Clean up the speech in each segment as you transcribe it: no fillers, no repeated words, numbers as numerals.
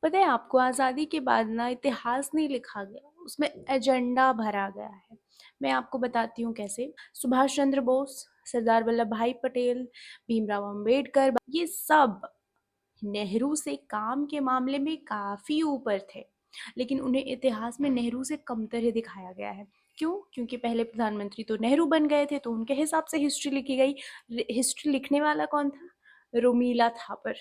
पता है आपको, आज़ादी के बाद ना इतिहास नहीं लिखा गया, उसमें एजेंडा भरा गया है। मैं आपको बताती हूँ कैसे। सुभाष चंद्र बोस, सरदार वल्लभ भाई पटेल, भीमराव अंबेडकर, ये सब नेहरू से काम के मामले में काफ़ी ऊपर थे, लेकिन उन्हें इतिहास में नेहरू से कमतर ही दिखाया गया है। क्यों? क्योंकि पहले प्रधानमंत्री तो नेहरू बन गए थे, तो उनके हिसाब से हिस्ट्री लिखी गई। हिस्ट्री लिखने वाला कौन था? रोमीला थापर,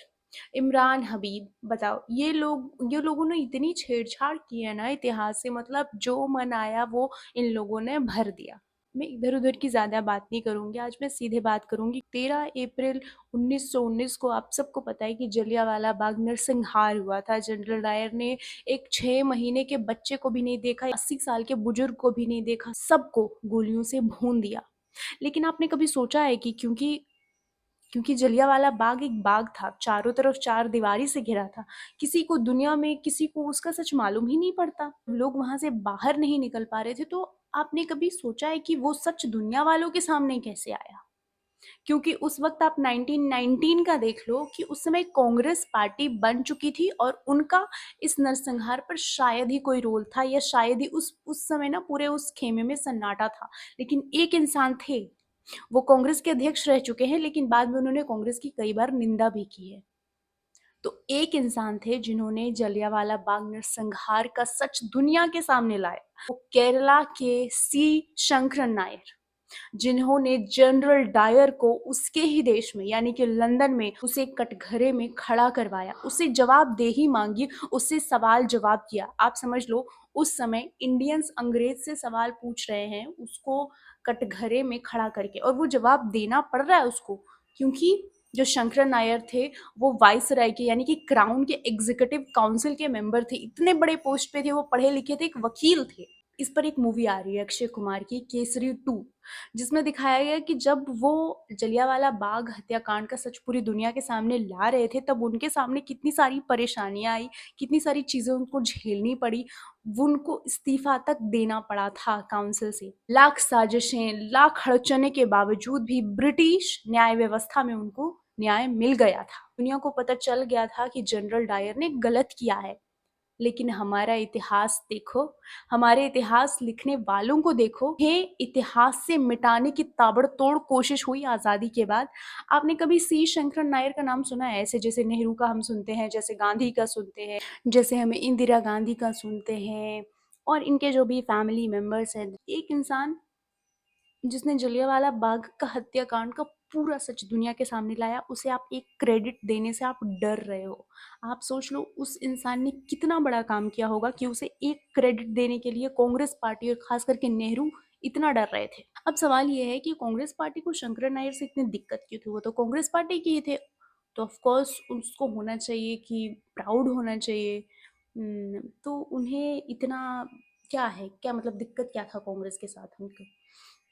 इमरान हबीब। बताओ, ये लोगों ने इतनी छेड़छाड़ की है ना इतिहास से, मतलब जो मन आया वो इन लोगों ने भर दिया। मैं इधर उधर की ज़्यादा बात नहीं करूंगी, आज मैं सीधे बात करूंगी। 13 अप्रैल 1919 को आप सबको पता है कि जलियांवाला बाग नरसंहार हुआ था। जनरल डायर ने एक 6 महीने के बच्चे को भी नहीं देखा, 80 साल के बुजुर्ग को भी नहीं देखा, सबको गोलियों से भून दिया। लेकिन आपने कभी सोचा है कि क्योंकि क्योंकि जलियांवाला बाग एक बाग था, चारों तरफ चार दीवारी से घिरा था, किसी को दुनिया में किसी को उसका सच मालूम ही नहीं पड़ता, लोग वहां से बाहर नहीं निकल पा रहे थे, तो आपने कभी सोचा है कि वो सच दुनिया वालों के सामने कैसे आया? क्योंकि उस वक्त आप 1919 का देख लो कि उस समय कांग्रेस पार्टी बन चुकी थी और उनका इस नरसंहार पर शायद ही कोई रोल था, या शायद ही उस समय ना पूरे उस खेमे में सन्नाटा था। लेकिन एक इंसान थे, वो कांग्रेस के अध्यक्ष रह चुके हैं, लेकिन बाद में उन्होंने कांग्रेस की कई बार निंदा भी की है। तो एक इंसान थे जिन्होंने जलियांवाला बाग नरसंहार का सच दुनिया के सामने लाया। वो केरला के सी शंकरन नायर, जिन्होंने जनरल डायर को उसके ही देश में यानी कि लंदन में उसे कटघरे में खड़ा करवाया, उससे जवाबदेही मांगी, उससे सवाल जवाब किया। आप समझ लो, उस समय इंडियंस अंग्रेज से सवाल पूछ रहे हैं उसको कटघरे में खड़ा करके, और वो जवाब देना पड़ रहा है उसको, क्योंकि जो शंकर नायर थे वो वाइस राय के यानी कि क्राउन के एग्जीक्यूटिव काउंसिल के मेंबर थे, इतने बड़े पोस्ट पे थे, वो पढ़े लिखे थे, एक वकील थे। इस पर एक मूवी आ रही है अक्षय कुमार की, केसरी 2, जिसमें दिखाया गया कि जब वो जलियांवाला बाग हत्याकांड का सच पूरी दुनिया के सामने ला रहे थे, तब उनके सामने कितनी सारी परेशानियां आई, कितनी सारी चीजें उनको झेलनी पड़ी, वो उनको इस्तीफा तक देना पड़ा था काउंसिल से। लाख साजिशें, लाख अड़चने के बावजूद भी ब्रिटिश न्याय व्यवस्था में उनको न्याय मिल गया था। दुनिया को पता चल गया था कि जनरल डायर ने गलत किया है। लेकिन हमारा इतिहास देखो, हमारे इतिहास लिखने वालों को देखो, ये इतिहास से मिटाने की ताबड़तोड़ कोशिश हुई आजादी के बाद। आपने कभी सी शंकर नायर का नाम सुना है? ऐसे जैसे नेहरू का हम सुनते हैं, जैसे गांधी का सुनते हैं, जैसे हमें इंदिरा गांधी का सुनते हैं, और इनके जो भी फैमिली मेंबर्स हैं। एक इंसान जिसने जलियांवाला बाग का हत्याकांड का पूरा सच दुनिया के सामने लाया, उसे आप एक क्रेडिट देने से आप डर रहे हो। आप सोच लो उस इंसान ने कितना बड़ा काम किया होगा कि उसे एक क्रेडिट देने के लिए कांग्रेस पार्टी और खास करके नेहरू इतना डर रहे थे। अब सवाल ये है कि कांग्रेस पार्टी को शंकर नायर से इतनी दिक्कत क्यों थी? वो तो कांग्रेस पार्टी के ही थे, तो ऑफ कोर्स उसको होना चाहिए कि प्राउड होना चाहिए। तो उन्हें इतना क्या है, क्या मतलब दिक्कत क्या था कांग्रेस के साथ उनके?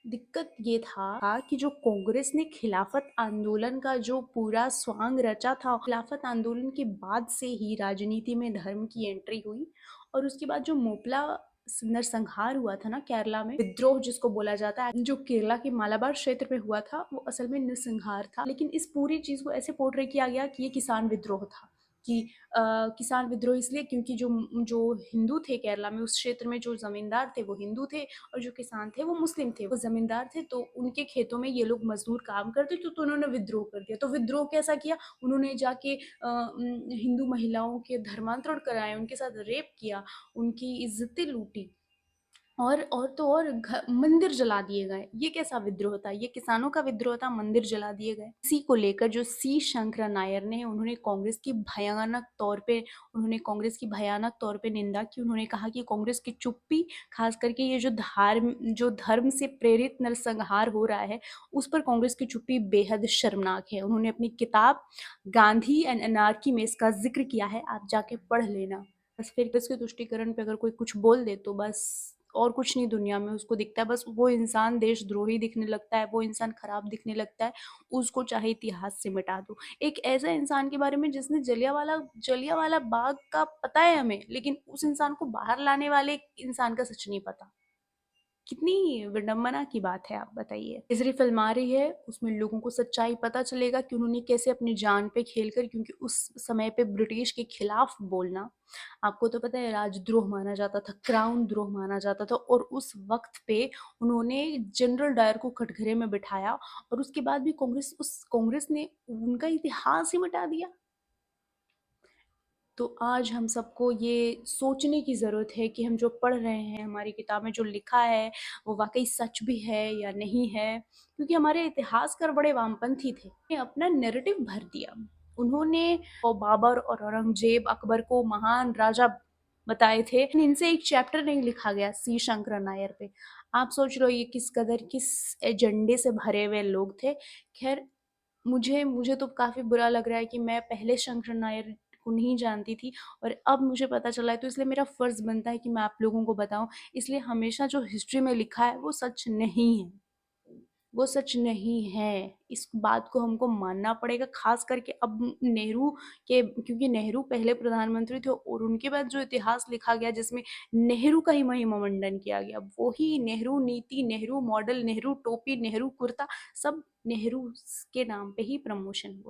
दिक्कत ये था कि जो कांग्रेस ने खिलाफत आंदोलन का जो पूरा स्वांग रचा था, खिलाफत आंदोलन के बाद से ही राजनीति में धर्म की एंट्री हुई। और उसके बाद जो मोपला नरसंहार हुआ था ना केरला में, विद्रोह जिसको बोला जाता है, जो केरला के मालाबार क्षेत्र में हुआ था, वो असल में नरसंहार था। लेकिन इस पूरी चीज को ऐसे पोर्ट्रे किया गया कि ये किसान विद्रोह था, कि किसान विद्रोह इसलिए क्योंकि जो जो हिंदू थे केरला में, उस क्षेत्र में जो जमींदार थे वो हिंदू थे, और जो किसान थे वो मुस्लिम थे। वो जमींदार थे तो उनके खेतों में ये लोग मजदूर काम करते थे, तो उन्होंने विद्रोह कर दिया। तो विद्रोह कैसा किया? उन्होंने जाके हिंदू महिलाओं के धर्मांतरण कराए, उनके साथ रेप किया, उनकी इज्जतें लूटी, और तो और मंदिर जला दिए गए। ये कैसा विद्रोह था? ये किसानों का विद्रोह था, मंदिर जला दिए गए। इसी को लेकर जो सी शंकर नायर ने, उन्होंने कांग्रेस की भयानक तौर पे निंदा की। उन्होंने कहा कि कांग्रेस की चुप्पी, खास करके ये जो धर्म से प्रेरित नरसंहार हो रहा है, उस पर कांग्रेस की चुप्पी बेहद शर्मनाक है। उन्होंने अपनी किताब गांधी एंड अनार्की में इसका जिक्र किया है, आप जाके पढ़ लेना। बस फिर इसके तुष्टिकरण पे अगर कोई कुछ बोल दे तो बस और कुछ नहीं दुनिया में उसको दिखता है, बस वो इंसान देशद्रोही दिखने लगता है, वो इंसान खराब दिखने लगता है, उसको चाहे इतिहास से मिटा दो। एक ऐसा इंसान के बारे में जिसने जलियांवाला बाग का पता है हमें, लेकिन उस इंसान को बाहर लाने वाले इंसान का सच नहीं पता। कितनी विडंबना की बात है, आप बताइए। केसरी फिल्म आ रही है, उसमें लोगों को सच्चाई पता चलेगा कि उन्होंने कैसे अपनी जान पे खेलकर, क्योंकि उस समय पे ब्रिटिश के खिलाफ बोलना, आपको तो पता है, राजद्रोह माना जाता था, क्राउन द्रोह माना जाता था। और उस वक्त पे उन्होंने जनरल डायर को कटघरे में बिठाया, और उसके बाद भी कांग्रेस ने उनका इतिहास ही मिटा दिया। तो आज हम सबको ये सोचने की ज़रूरत है कि हम जो पढ़ रहे हैं, हमारी किताब में जो लिखा है, वो वाकई सच भी है या नहीं है, क्योंकि हमारे इतिहासकार बड़े वामपंथी थे। उन्होंने अपना नैरेटिव भर दिया। उन्होंने बाबर और औरंगजेब, अकबर को महान राजा बताए थे, लेकिन इनसे एक चैप्टर नहीं लिखा गया सी शंकर नायर पे। आप सोच लो ये किस कदर किस एजेंडे से भरे हुए लोग थे। खैर, मुझे मुझे तो काफ़ी बुरा लग रहा है कि मैं पहले शंकर नायर को नहीं जानती थी, और अब मुझे पता चला है, तो इसलिए मेरा फ़र्ज़ बनता है कि मैं आप लोगों को बताऊँ। इसलिए हमेशा जो हिस्ट्री में लिखा है वो सच नहीं है, वो सच नहीं है। इस बात को हमको मानना पड़ेगा, ख़ास करके अब नेहरू के, क्योंकि नेहरू पहले प्रधानमंत्री थे, और उनके बाद जो इतिहास लिखा गया जिसमें नेहरू का ही महिमामंडन किया गया, वही नेहरू नीति, नेहरू मॉडल, नेहरू टोपी, नेहरू कुर्ता, सब नेहरू के नाम पे ही प्रमोशन हुआ।